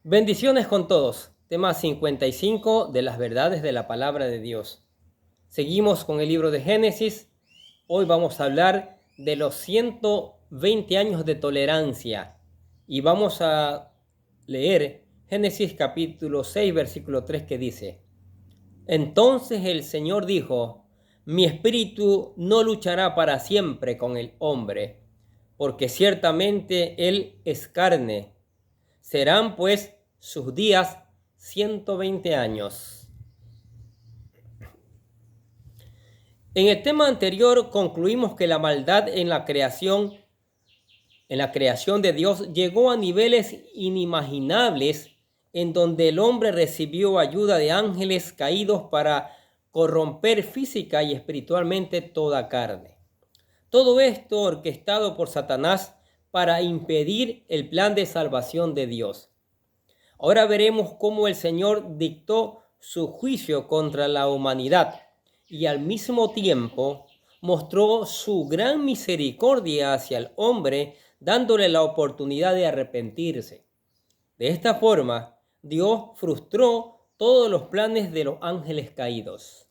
Bendiciones con todos. Tema 55 de las verdades de la palabra de Dios. Seguimos con el libro de Génesis. Hoy vamos a hablar de los 120 años de tolerancia. Y vamos a leer Génesis capítulo 6, versículo 3 que dice: Entonces el Señor dijo: Mi espíritu no luchará para siempre con el hombre, porque ciertamente él es carne. Serán pues sus días 120 años. En el tema anterior concluimos que la maldad en la creación de Dios llegó a niveles inimaginables, en donde el hombre recibió ayuda de ángeles caídos para corromper física y espiritualmente toda carne. Todo esto orquestado por Satanás para impedir el plan de salvación de Dios. Ahora veremos cómo el Señor dictó su juicio contra la humanidad y al mismo tiempo mostró su gran misericordia hacia el hombre, dándole la oportunidad de arrepentirse. De esta forma, Dios frustró todos los planes de los ángeles caídos.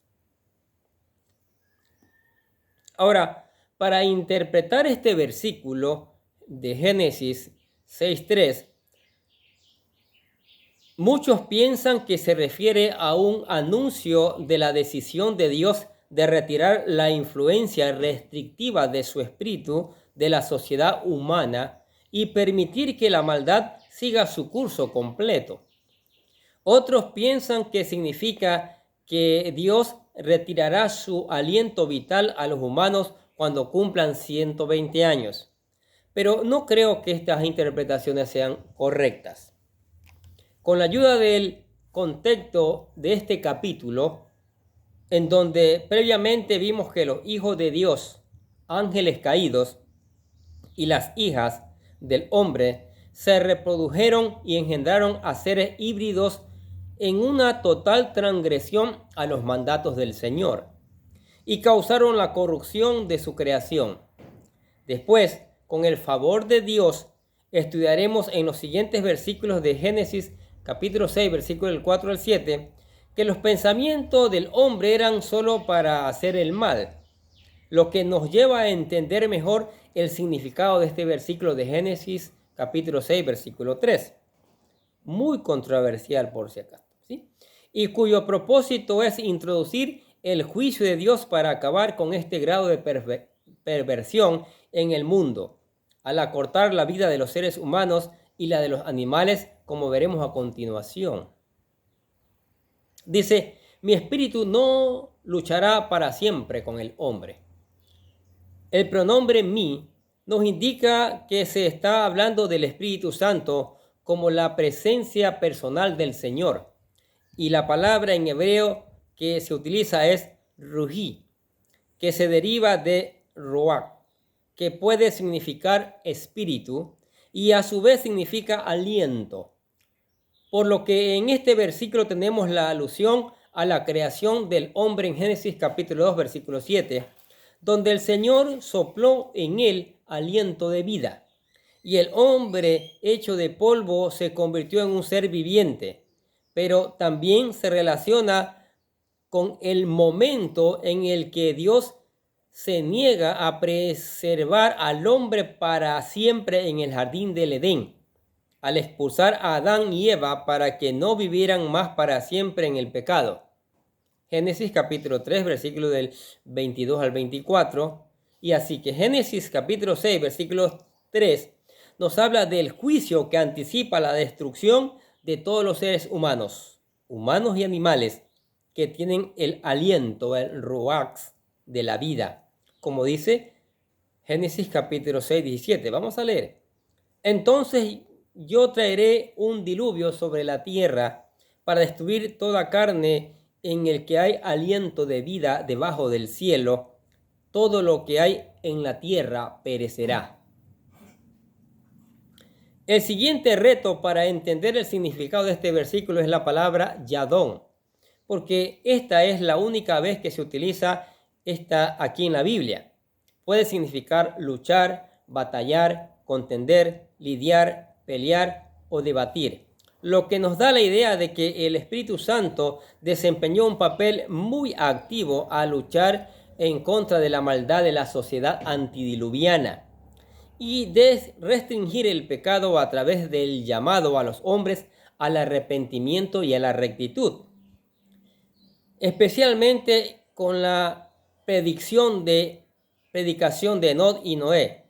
Ahora, para interpretar este versículo de Génesis 6:3, muchos piensan que se refiere a un anuncio de la decisión de Dios de retirar la influencia restrictiva de su espíritu de la sociedad humana y permitir que la maldad siga su curso completo. Otros piensan que significa que Dios retirará su aliento vital a los humanos cuando cumplan 120 años. Pero no creo que estas interpretaciones sean correctas. Con la ayuda del contexto de este capítulo, en donde previamente vimos que los hijos de Dios, ángeles caídos, y las hijas del hombre se reprodujeron y engendraron a seres híbridos en una total transgresión a los mandatos del Señor y causaron la corrupción de su creación. Después, con el favor de Dios, estudiaremos en los siguientes versículos de Génesis capítulo 6, versículos del 4 al 7, que los pensamientos del hombre eran solo para hacer el mal, lo que nos lleva a entender mejor el significado de este versículo de Génesis capítulo 6, versículo 3. Muy controversial por si acaso, ¿sí? Y cuyo propósito es introducir el juicio de Dios para acabar con este grado de perversión en el mundo, al acortar la vida de los seres humanos y la de los animales, como veremos a continuación. Dice: mi espíritu no luchará para siempre con el hombre. El pronombre mi nos indica que se está hablando del Espíritu Santo como la presencia personal del Señor. Y la palabra en hebreo que se utiliza es ruhi, que se deriva de ruach, que puede significar espíritu y a su vez significa aliento. Por lo que en este versículo tenemos la alusión a la creación del hombre en Génesis capítulo 2, versículo 7, donde el Señor sopló en él aliento de vida, y el hombre hecho de polvo se convirtió en un ser viviente, pero también se relaciona con el momento en el que Dios se niega a preservar al hombre para siempre en el jardín del Edén, al expulsar a Adán y Eva para que no vivieran más para siempre en el pecado. Génesis capítulo 3, versículos del 22 al 24. Y así que Génesis capítulo 6, versículo 3, nos habla del juicio que anticipa la destrucción de todos los seres humanos y animales, que tienen el aliento, el ruach de la vida, como dice Génesis capítulo 6, 17. Vamos a leer. Entonces yo traeré un diluvio sobre la tierra para destruir toda carne en el que hay aliento de vida debajo del cielo. Todo lo que hay en la tierra perecerá. El siguiente reto para entender el significado de este versículo es la palabra yadón, porque esta es la única vez que se utiliza esta aquí en la Biblia. Puede significar luchar, batallar, contender, lidiar, pelear o debatir. lo que nos da la idea de que el Espíritu Santo desempeñó un papel muy activo al luchar en contra de la maldad de la sociedad antidiluviana y de restringir el pecado a través del llamado a los hombres al arrepentimiento y a la rectitud, especialmente con la predicación de Enod y Noé.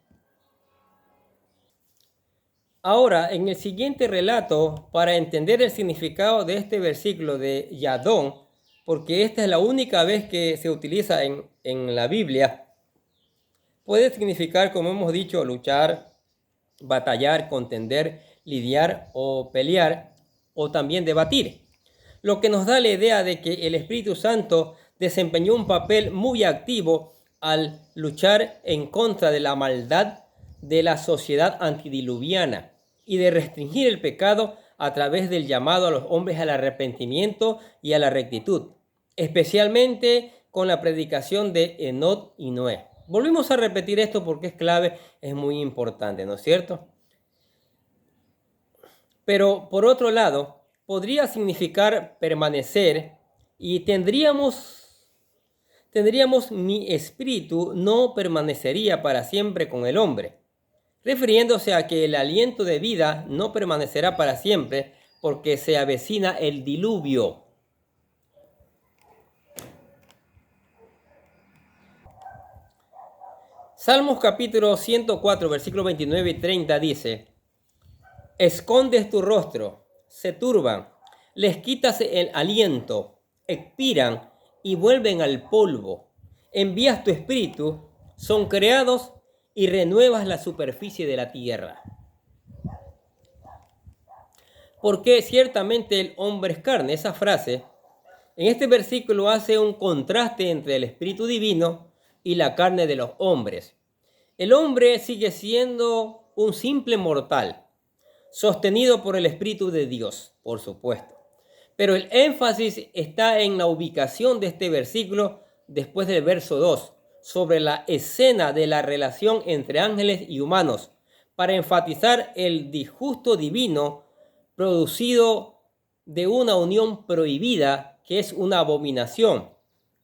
Ahora, en el siguiente relato, para entender el significado de este versículo de Yadón, porque esta es la única vez que se utiliza en la Biblia, puede significar, como hemos dicho, luchar, batallar, contender, lidiar o pelear, o también debatir. Lo que nos da la idea de que el Espíritu Santo desempeñó un papel muy activo al luchar en contra de la maldad de la sociedad antidiluviana y de restringir el pecado a través del llamado a los hombres al arrepentimiento y a la rectitud, especialmente con la predicación de Enod y Noé. Volvemos a repetir esto porque es clave, es muy importante, ¿no es cierto? Pero por otro lado, podría significar permanecer y tendríamos mi espíritu no permanecería para siempre con el hombre, refiriéndose a que el aliento de vida no permanecerá para siempre porque se avecina el diluvio. Salmos capítulo 104, versículos 29 y 30 dice: escondes tu rostro, se turban, les quitas el aliento, expiran y vuelven al polvo. Envías tu espíritu, son creados y renuevas la superficie de la tierra. Porque ciertamente el hombre es carne. Esa frase en este versículo hace un contraste entre el espíritu divino y la carne de los hombres. El hombre sigue siendo un simple mortal, sostenido por el Espíritu de Dios, por supuesto. Pero el énfasis está en la ubicación de este versículo después del verso 2, sobre la escena de la relación entre ángeles y humanos, para enfatizar el disgusto divino producido de una unión prohibida que es una abominación,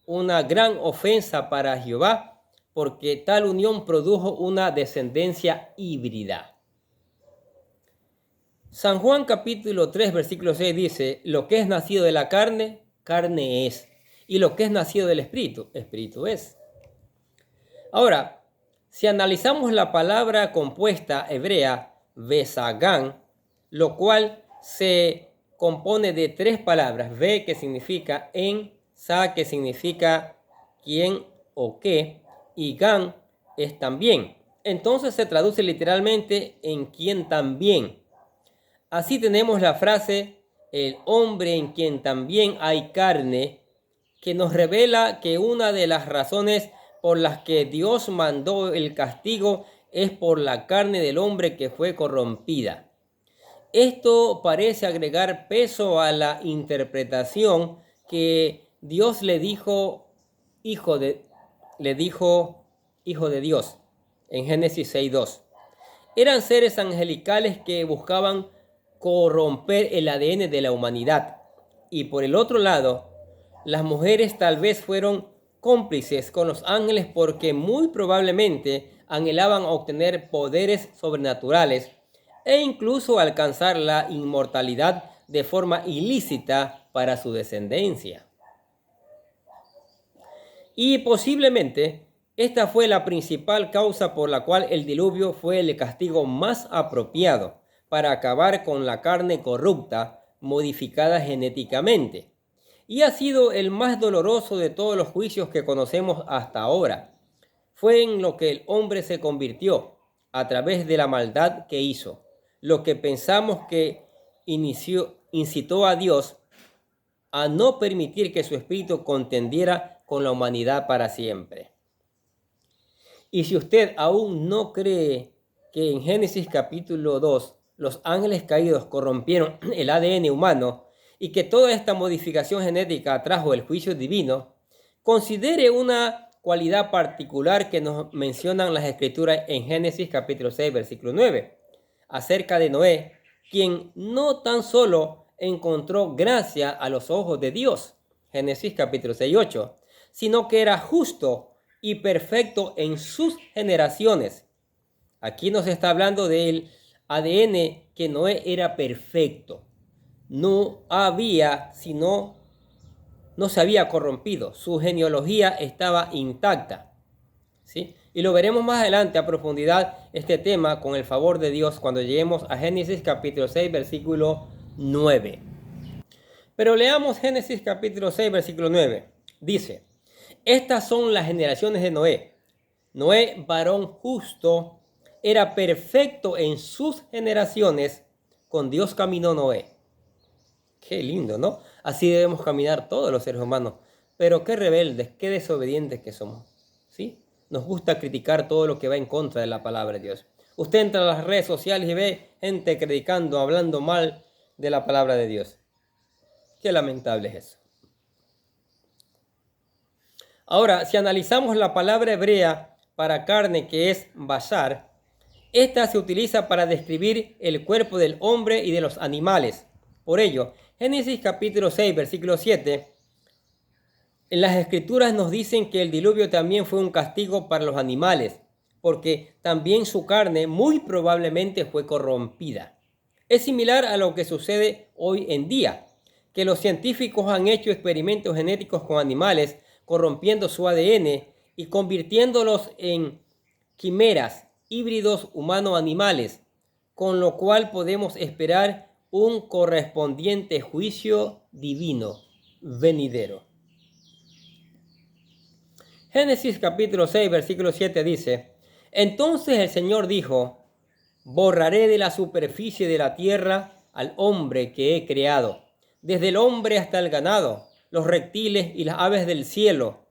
una gran ofensa para Jehová, porque tal unión produjo una descendencia híbrida. San Juan capítulo 3, versículo 6 dice: lo que es nacido de la carne, carne es, y lo que es nacido del espíritu, espíritu es. Ahora, si analizamos la palabra compuesta hebrea, besagán, lo cual se compone de tres palabras: ve, que significa en, sa, que significa quién o qué, y gan es también. Entonces se traduce literalmente en quien también. Así tenemos la frase el hombre en quien también hay carne, que nos revela que una de las razones por las que Dios mandó el castigo es por la carne del hombre que fue corrompida. Esto parece agregar peso a la interpretación que Dios le dijo hijo de Dios en Génesis 6:2. Eran seres angelicales que buscaban corromper el ADN de la humanidad. Y por el otro lado, las mujeres tal vez fueron cómplices con los ángeles porque muy probablemente anhelaban obtener poderes sobrenaturales e incluso alcanzar la inmortalidad de forma ilícita para su descendencia. Y posiblemente esta fue la principal causa por la cual el diluvio fue el castigo más apropiado para acabar con la carne corrupta, modificada genéticamente. Y ha sido el más doloroso de todos los juicios que conocemos hasta ahora. Fue en lo que el hombre se convirtió a través de la maldad que hizo, lo que pensamos que incitó a Dios a no permitir que su espíritu contendiera con la humanidad para siempre. Y si usted aún no cree que en Génesis capítulo 2 los ángeles caídos corrompieron el ADN humano y que toda esta modificación genética trajo el juicio divino, considere una cualidad particular que nos mencionan las escrituras en Génesis capítulo 6, versículo 9, acerca de Noé, quien no tan solo encontró gracia a los ojos de Dios, Génesis capítulo 6, 8, sino que era justo y perfecto en sus generaciones. Aquí nos está hablando del ADN que Noé era perfecto. No había, sino no se había corrompido. Su genealogía estaba intacta. ¿Sí? Y lo veremos más adelante a profundidad este tema con el favor de Dios cuando lleguemos a Génesis capítulo 6, versículo 9. Pero leamos Génesis capítulo 6, versículo 9. Dice, estas son las generaciones de Noé. Noé, varón justo, era perfecto en sus generaciones. Con Dios caminó Noé. Qué lindo, ¿no? Así debemos caminar todos los seres humanos. Pero qué rebeldes, qué desobedientes que somos. ¿Sí? Nos gusta criticar todo lo que va en contra de la palabra de Dios. Usted entra a las redes sociales y ve gente criticando, hablando mal de la palabra de Dios. Qué lamentable es eso. Ahora, si analizamos la palabra hebrea para carne, que es bashar, esta se utiliza para describir el cuerpo del hombre y de los animales. Por ello, Génesis capítulo 6, versículo 7, en las escrituras nos dicen que el diluvio también fue un castigo para los animales, porque también su carne muy probablemente fue corrompida. Es similar a lo que sucede hoy en día, que los científicos han hecho experimentos genéticos con animales, corrompiendo su ADN y convirtiéndolos en quimeras, híbridos humano-animales, con lo cual podemos esperar un correspondiente juicio divino venidero. Génesis capítulo 6, versículo 7 dice, entonces el Señor dijo, borraré de la superficie de la tierra al hombre que he creado, desde el hombre hasta el ganado, los reptiles y las aves del cielo,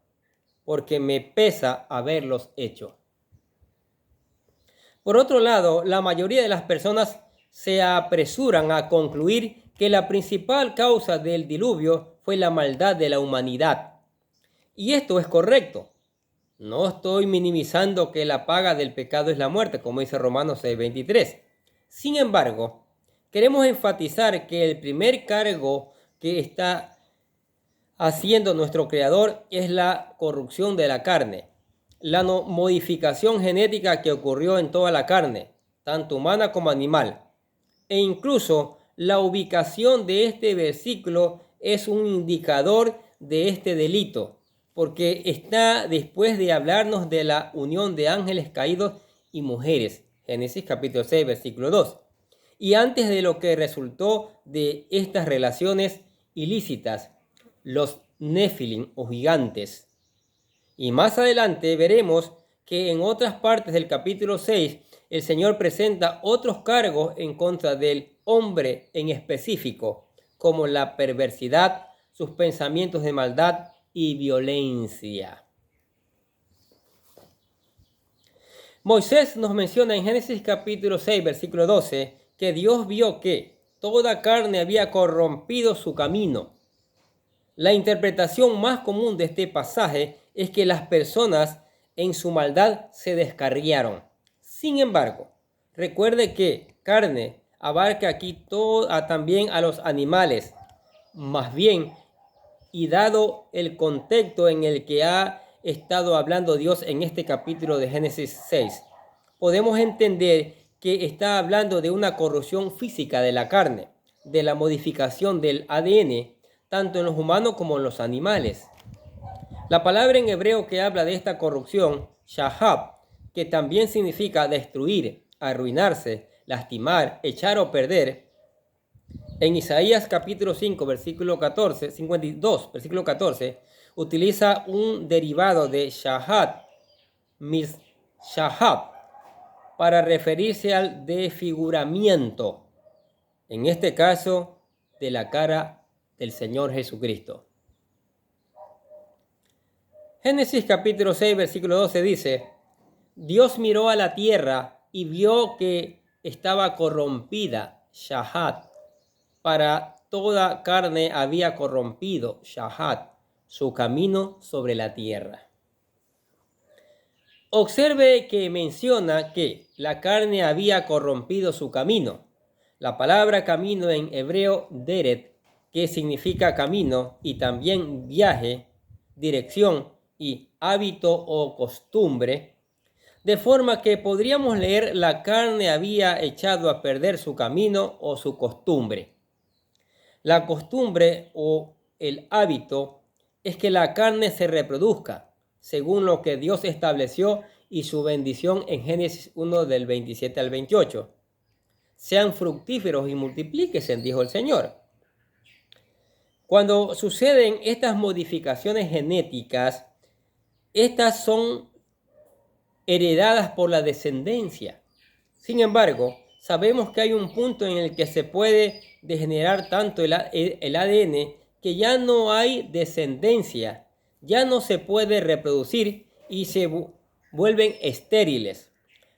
porque me pesa haberlos hecho. Por otro lado, la mayoría de las personas se apresuran a concluir que la principal causa del diluvio fue la maldad de la humanidad. Y esto es correcto. No estoy minimizando que la paga del pecado es la muerte, como dice Romanos 6:23. Sin embargo, queremos enfatizar que el primer cargo que está haciendo nuestro Creador es la corrupción de la carne, la modificación genética que ocurrió en toda la carne, tanto humana como animal. E incluso la ubicación de este versículo es un indicador de este delito, porque está después de hablarnos de la unión de ángeles caídos y mujeres, Génesis capítulo 6, versículo 2, y antes de lo que resultó de estas relaciones ilícitas, los Nefilim o gigantes. Y más adelante veremos que en otras partes del capítulo 6 el Señor presenta otros cargos en contra del hombre en específico, como la perversidad, sus pensamientos de maldad y violencia. Moisés nos menciona en Génesis capítulo 6, versículo 12, que Dios vio que toda carne había corrompido su camino. La interpretación más común de este pasaje es que las personas en su maldad se descarriaron. Sin embargo, recuerde que carne abarca aquí también a los animales. Más bien, y dado el contexto en el que ha estado hablando Dios en este capítulo de Génesis 6, podemos entender que está hablando de una corrupción física de la carne, de la modificación del ADN, tanto en los humanos como en los animales. La palabra en hebreo que habla de esta corrupción, shahab, que también significa destruir, arruinarse, lastimar, echar o perder, en Isaías capítulo 5, versículo 14, 52, versículo 14, utiliza un derivado de shahad, shahab, para referirse al desfiguramiento, en este caso de la cara del Señor Jesucristo. Génesis capítulo 6, versículo 12 dice, Dios miró a la tierra y vio que estaba corrompida, shahad, para toda carne había corrompido, shahad, su camino sobre la tierra. Observe que menciona que la carne había corrompido su camino. La palabra camino en hebreo deret, que significa camino y también viaje, dirección y hábito o costumbre, de forma que podríamos leer la carne había echado a perder su camino o su costumbre. La costumbre o el hábito es que la carne se reproduzca, según lo que Dios estableció y su bendición en Génesis 1 del 27 al 28. Sean fructíferos y multiplíquense, dijo el Señor. Cuando suceden estas modificaciones genéticas, estas son heredadas por la descendencia. Sin embargo, sabemos que hay un punto en el que se puede degenerar tanto el ADN que ya no hay descendencia, ya no se puede reproducir y se vuelven estériles.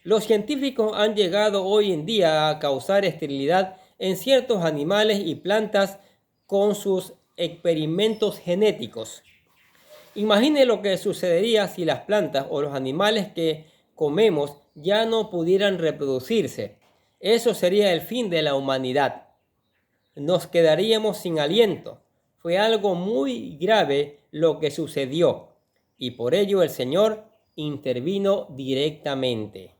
Los científicos han llegado hoy en día a causar esterilidad en ciertos animales y plantas con sus experimentos genéticos. Imagine lo que sucedería si las plantas o los animales que comemos ya no pudieran reproducirse. Eso sería el fin de la humanidad. Nos quedaríamos sin aliento. Fue algo muy grave lo que sucedió y por ello el Señor intervino directamente.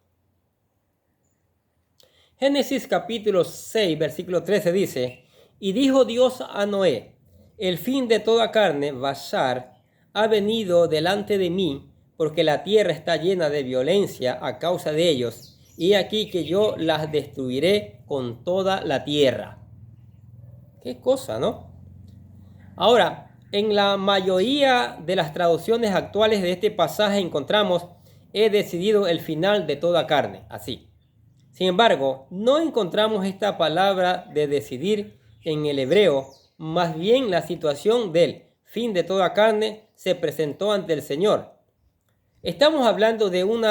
Génesis capítulo 6, versículo 13 dice: y dijo Dios a Noé: el fin de toda carne, Bashar, ha venido delante de mí, porque la tierra está llena de violencia a causa de ellos, y aquí que yo las destruiré con toda la tierra. Qué cosa, ¿no? Ahora, en la mayoría de las traducciones actuales de este pasaje encontramos: he decidido el final de toda carne, así. Sin embargo, no encontramos esta palabra de decidir en el hebreo, más bien la situación del fin de toda carne se presentó ante el Señor. Estamos hablando de un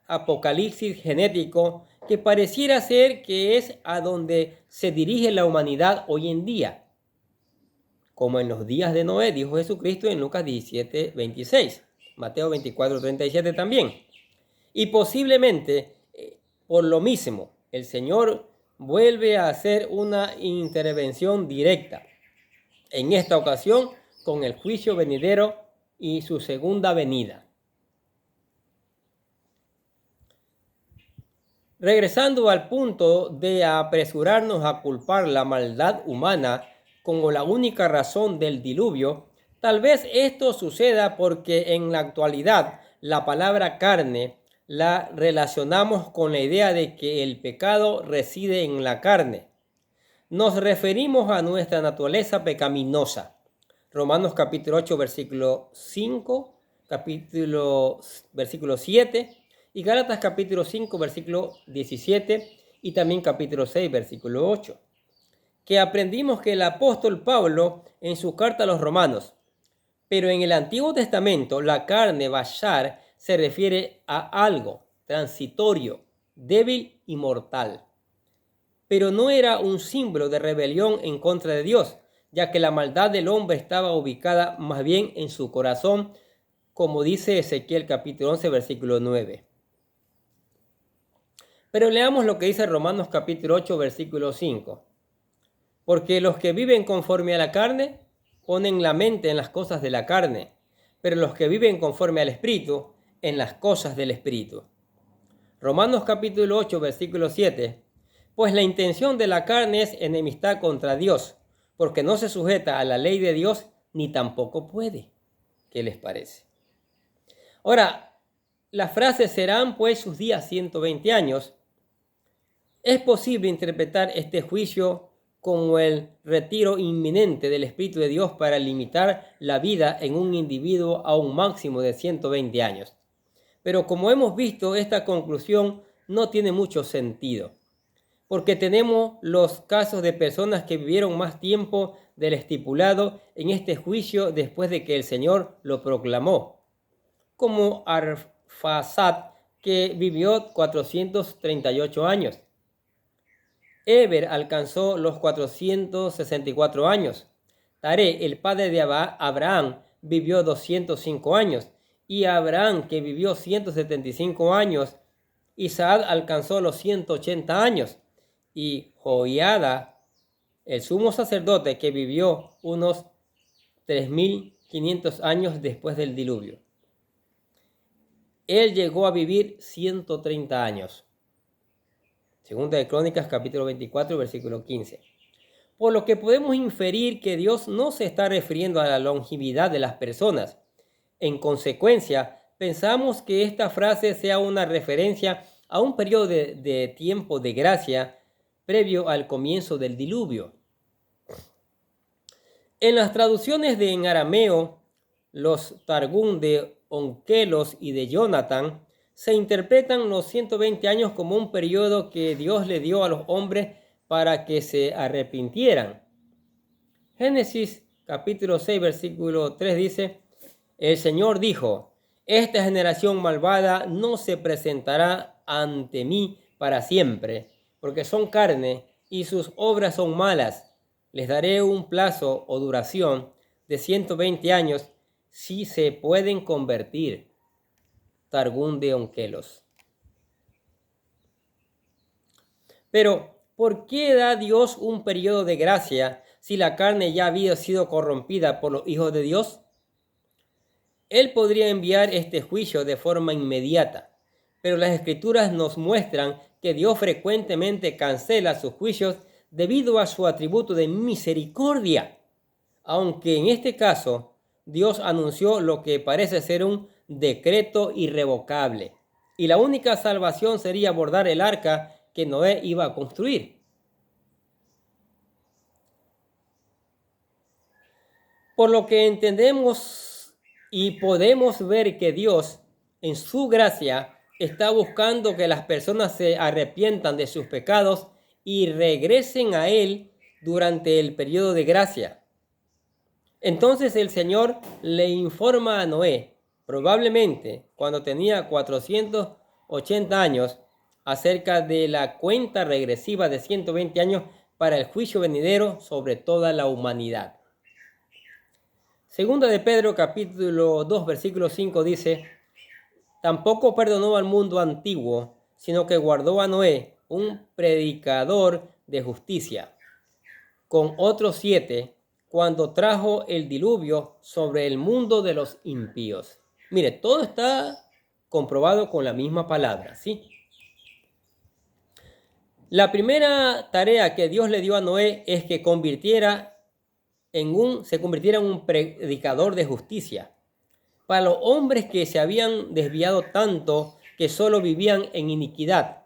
apocalipsis genético que pareciera ser que es a donde se dirige la humanidad hoy en día, como en los días de Noé, dijo Jesucristo en Lucas 17, 26, Mateo 24, 37 también. Y posiblemente, por lo mismo, el Señor vuelve a hacer una intervención directa, en esta ocasión con el juicio venidero y su segunda venida. Regresando al punto de apresurarnos a culpar la maldad humana como la única razón del diluvio, tal vez esto suceda porque en la actualidad la palabra carne la relacionamos con la idea de que el pecado reside en la carne. Nos referimos a nuestra naturaleza pecaminosa. Romanos capítulo 8, versículo 5, versículo 7, y Gálatas capítulo 5, versículo 17, y también capítulo 6, versículo 8. Que aprendimos que el apóstol Pablo en su carta a los romanos: pero en el Antiguo Testamento la carne, Bashar, se refiere a algo transitorio, débil y mortal. Pero no era un símbolo de rebelión en contra de Dios, ya que la maldad del hombre estaba ubicada más bien en su corazón, como dice Ezequiel capítulo 11, versículo 9. Pero leamos lo que dice Romanos capítulo 8, versículo 5. Porque los que viven conforme a la carne ponen la mente en las cosas de la carne, pero los que viven conforme al Espíritu, en las cosas del Espíritu. Romanos capítulo 8, versículo 7. Pues la intención de la carne es enemistad contra Dios, porque no se sujeta a la ley de Dios, ni tampoco puede. ¿Qué les parece? Ahora, la frase serán pues sus días 120 años. Es posible interpretar este juicio como el retiro inminente del Espíritu de Dios para limitar la vida en un individuo a un máximo de 120 años. Pero como hemos visto, esta conclusión no tiene mucho sentido, porque tenemos los casos de personas que vivieron más tiempo del estipulado en este juicio después de que el Señor lo proclamó, como Arfaxad, que vivió 438 años. Eber alcanzó los 464 años. Taré, el padre de Abraham, vivió 205 años. Y Abraham, que vivió 175 años, Isaac alcanzó los 180 años. y Joiada, el sumo sacerdote que vivió unos 3500 años después del diluvio. Él llegó a vivir 130 años. Segunda de Crónicas, capítulo 24, versículo 15. Por lo que podemos inferir que Dios no se está refiriendo a la longevidad de las personas. En consecuencia, pensamos que esta frase sea una referencia a un periodo de tiempo de gracia previo al comienzo del diluvio. En las traducciones en arameo, los Targum de Onkelos y de Jonathan, se interpretan los 120 años como un periodo que Dios le dio a los hombres para que se arrepintieran. Génesis capítulo 6, versículo 3 dice: el Señor dijo: esta generación malvada no se presentará ante mí para siempre, porque son carne y sus obras son malas. Les daré un plazo o duración de 120 años si se pueden convertir. Targum de Onkelos. Pero, ¿por qué da Dios un periodo de gracia si la carne ya había sido corrompida por los hijos de Dios? Él podría enviar este juicio de forma inmediata, pero las Escrituras nos muestran que Dios frecuentemente cancela sus juicios debido a su atributo de misericordia, aunque en este caso Dios anunció lo que parece ser un decreto irrevocable, y la única salvación sería abordar el arca que Noé iba a construir. Por lo que entendemos y podemos ver que Dios, en su gracia, está buscando que las personas se arrepientan de sus pecados y regresen a Él durante el periodo de gracia. Entonces el Señor le informa a Noé, probablemente cuando tenía 480 años, acerca de la cuenta regresiva de 120 años para el juicio venidero sobre toda la humanidad. Segunda de Pedro, capítulo 2, versículo 5 dice: tampoco perdonó al mundo antiguo, sino que guardó a Noé, un predicador de justicia, con otros 7, cuando trajo el diluvio sobre el mundo de los impíos. Mire, todo está comprobado con la misma palabra, ¿sí? La primera tarea que Dios le dio a Noé es que se convirtiera en un predicador de justicia para los hombres que se habían desviado tanto que solo vivían en iniquidad.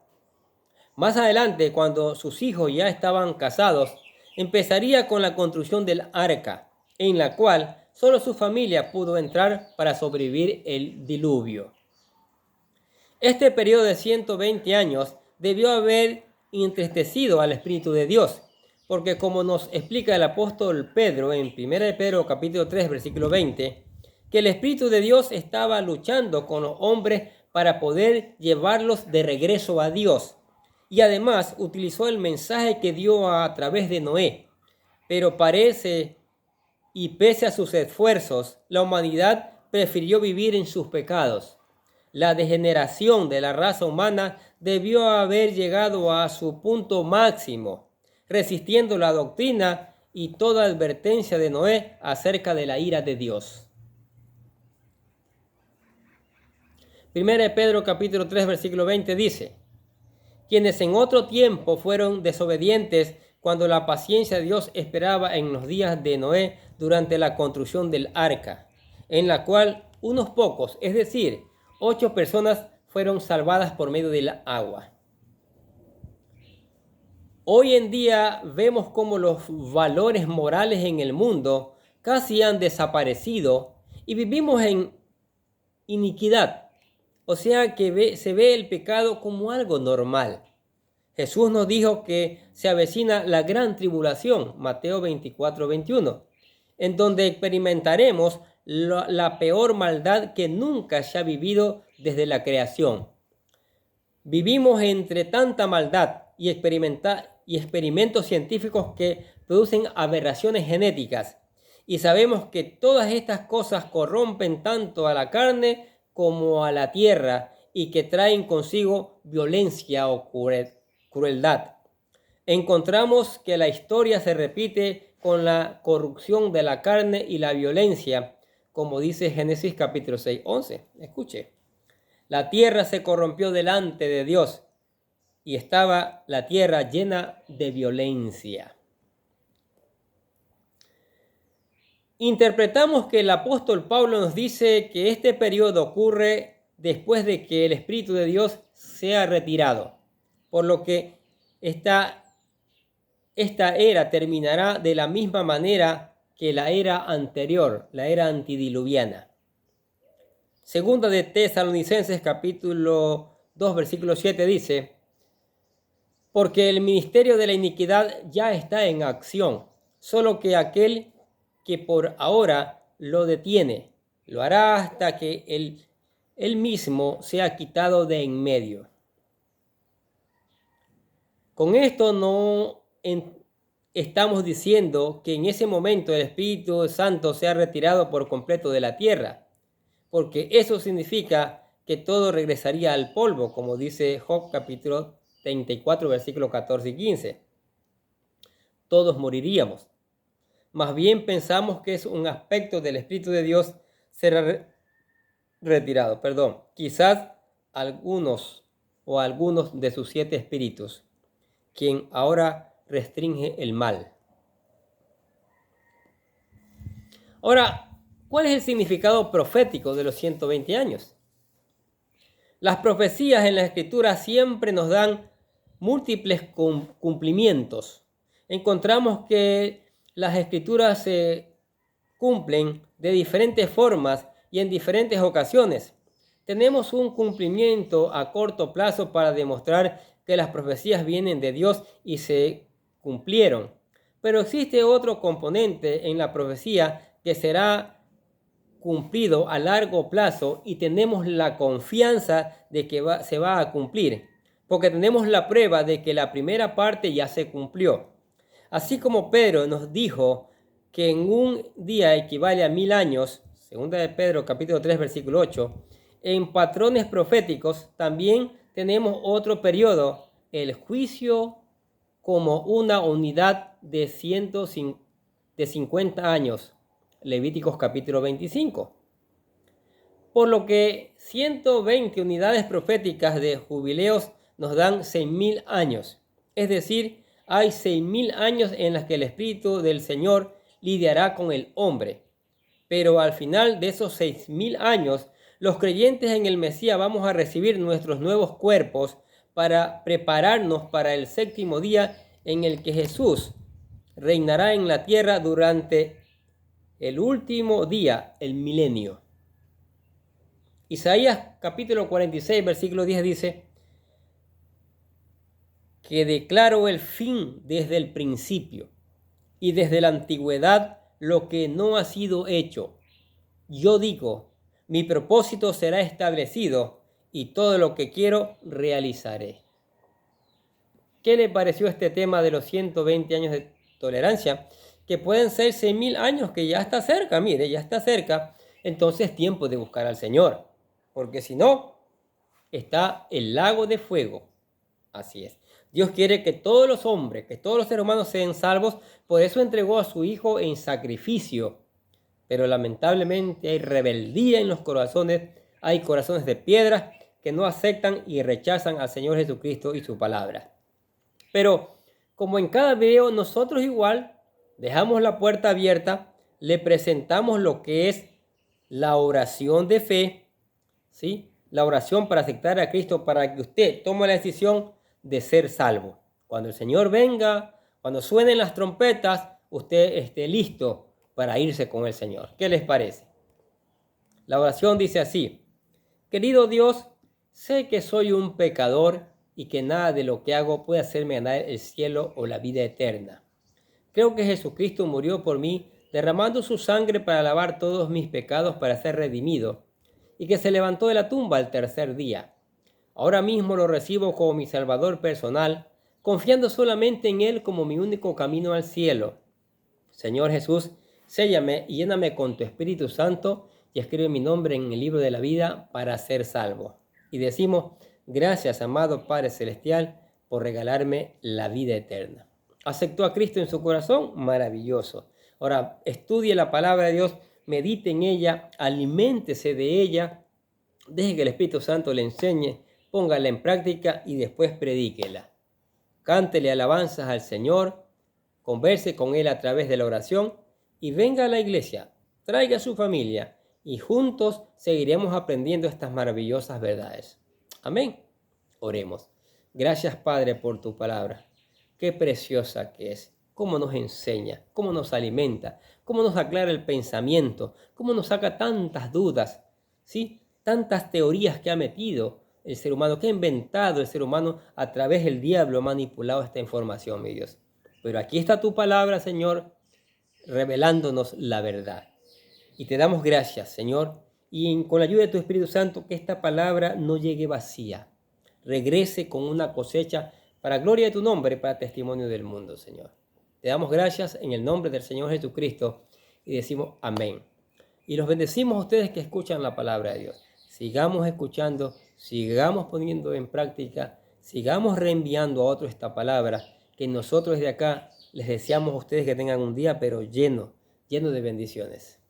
Más adelante, cuando sus hijos ya estaban casados, empezaría con la construcción del arca, en la cual solo su familia pudo entrar para sobrevivir el diluvio. Este periodo de 120 años debió haber entristecido al Espíritu de Dios, porque como nos explica el apóstol Pedro en 1 de Pedro capítulo 3, versículo 20, que el Espíritu de Dios estaba luchando con los hombres para poder llevarlos de regreso a Dios. Y además utilizó el mensaje que dio a través de Noé. Pero pese a sus esfuerzos, la humanidad prefirió vivir en sus pecados. La degeneración de la raza humana debió haber llegado a su punto máximo, resistiendo la doctrina y toda advertencia de Noé acerca de la ira de Dios. 1 de Pedro capítulo 3, versículo 20 dice: quienes en otro tiempo fueron desobedientes cuando la paciencia de Dios esperaba en los días de Noé durante la construcción del arca, en la cual unos pocos, es decir, 8 personas, fueron salvadas por medio del agua. Hoy en día vemos cómo los valores morales en el mundo casi han desaparecido y vivimos en iniquidad. O sea que se ve el pecado como algo normal. Jesús nos dijo que se avecina la gran tribulación, Mateo 24, 21, en donde experimentaremos la peor maldad que nunca se ha vivido desde la creación. Vivimos entre tanta maldad y experimentos científicos que producen aberraciones genéticas, y sabemos que todas estas cosas corrompen tanto a la carne como a la tierra y que traen consigo violencia o crueldad. encontramos que la historia se repite con la corrupción de la carne y la violencia, como dice Génesis capítulo 6, 11. Escuche, la tierra se corrompió delante de Dios y estaba la tierra llena de violencia. Interpretamos que el apóstol Pablo nos dice que este periodo ocurre después de que el Espíritu de Dios sea retirado, por lo que esta era terminará de la misma manera que la era anterior, la era antidiluviana. Segunda de Tesalonicenses capítulo 2 versículo 7 dice: porque el ministerio de la iniquidad ya está en acción, solo que aquel que por ahora lo detiene, lo hará hasta que él mismo sea quitado de en medio. Con esto no estamos diciendo que en ese momento el Espíritu Santo sea retirado por completo de la tierra, porque eso significa que todo regresaría al polvo, como dice Job capítulo 34, versículos 14 y 15. Todos moriríamos. Más bien pensamos que es un aspecto del Espíritu de Dios será retirado. Quizás algunos de sus 7 espíritus, quien ahora restringe el mal. Ahora, ¿cuál es el significado profético de los 120 años? Las profecías en la Escritura siempre nos dan múltiples cumplimientos. Encontramos que las Escrituras se cumplen de diferentes formas y en diferentes ocasiones. Tenemos un cumplimiento a corto plazo para demostrar que las profecías vienen de Dios y se cumplieron. Pero existe otro componente en la profecía que será cumplido a largo plazo y tenemos la confianza de que se va a cumplir, porque tenemos la prueba de que la primera parte ya se cumplió. Así como Pedro nos dijo que en un día equivale a 1000 años, segunda de Pedro capítulo 3 versículo 8, en patrones proféticos también tenemos otro periodo, el juicio como una unidad de 50 años, Levíticos capítulo 25. Por lo que 120 unidades proféticas de jubileos nos dan 6000 años. Es decir, hay 6000 años en los que el Espíritu del Señor lidiará con el hombre. Pero al final de esos 6000 años, los creyentes en el Mesías vamos a recibir nuestros nuevos cuerpos para prepararnos para el 7º día en el que Jesús reinará en la tierra durante el último día, el milenio. Isaías capítulo 46, versículo 10 dice que declaro el fin desde el principio y desde la antigüedad lo que no ha sido hecho. Yo digo, mi propósito será establecido y todo lo que quiero realizaré. ¿Qué le pareció este tema de los 120 años de tolerancia? Que pueden ser 6000 años, que ya está cerca, mire, ya está cerca. Entonces es tiempo de buscar al Señor, porque si no, está el lago de fuego. Así es. Dios quiere que todos los hombres, que todos los seres humanos sean salvos, por eso entregó a su Hijo en sacrificio. Pero lamentablemente hay rebeldía en los corazones, hay corazones de piedra que no aceptan y rechazan al Señor Jesucristo y su palabra. Pero como en cada video, nosotros igual dejamos la puerta abierta, le presentamos lo que es la oración de fe, ¿sí? La oración para aceptar a Cristo, para que usted tome la decisión de ser salvo. Cuando el Señor venga, cuando suenen las trompetas, usted esté listo para irse con el Señor. ¿Qué les parece? La oración dice así: querido Dios, sé que soy un pecador y que nada de lo que hago puede hacerme ganar el cielo o la vida eterna. Creo que Jesucristo murió por mí, derramando su sangre para lavar todos mis pecados para ser redimido, y que se levantó de la tumba al 3er día. Ahora mismo lo recibo como mi Salvador personal, confiando solamente en Él como mi único camino al cielo. Señor Jesús, séllame y lléname con tu Espíritu Santo y escribe mi nombre en el libro de la vida para ser salvo. Y decimos: gracias, amado Padre Celestial, por regalarme la vida eterna. ¿Aceptó a Cristo en su corazón? Maravilloso. Ahora, estudie la palabra de Dios, medite en ella, aliméntese de ella, deje que el Espíritu Santo le enseñe, póngala en práctica y después predíquela. Cántele alabanzas al Señor, converse con Él a través de la oración y venga a la iglesia, traiga a su familia y juntos seguiremos aprendiendo estas maravillosas verdades. Amén. Oremos. Gracias, Padre, por tu palabra. Qué preciosa que es. Cómo nos enseña, cómo nos alimenta, cómo nos aclara el pensamiento, cómo nos saca tantas dudas, ¿sí? Tantas teorías que ha metido el ser humano, que ha inventado el ser humano a través del diablo, ha manipulado esta información, mi Dios. Pero aquí está tu palabra, Señor, revelándonos la verdad. Y te damos gracias, Señor, y con la ayuda de tu Espíritu Santo, que esta palabra no llegue vacía, regrese con una cosecha para gloria de tu nombre, para testimonio del mundo, Señor. Te damos gracias en el nombre del Señor Jesucristo y decimos amén. Y los bendecimos a ustedes que escuchan la palabra de Dios. Sigamos escuchando, sigamos poniendo en práctica, sigamos reenviando a otros esta palabra, que nosotros desde acá les deseamos a ustedes que tengan un día pero lleno de bendiciones.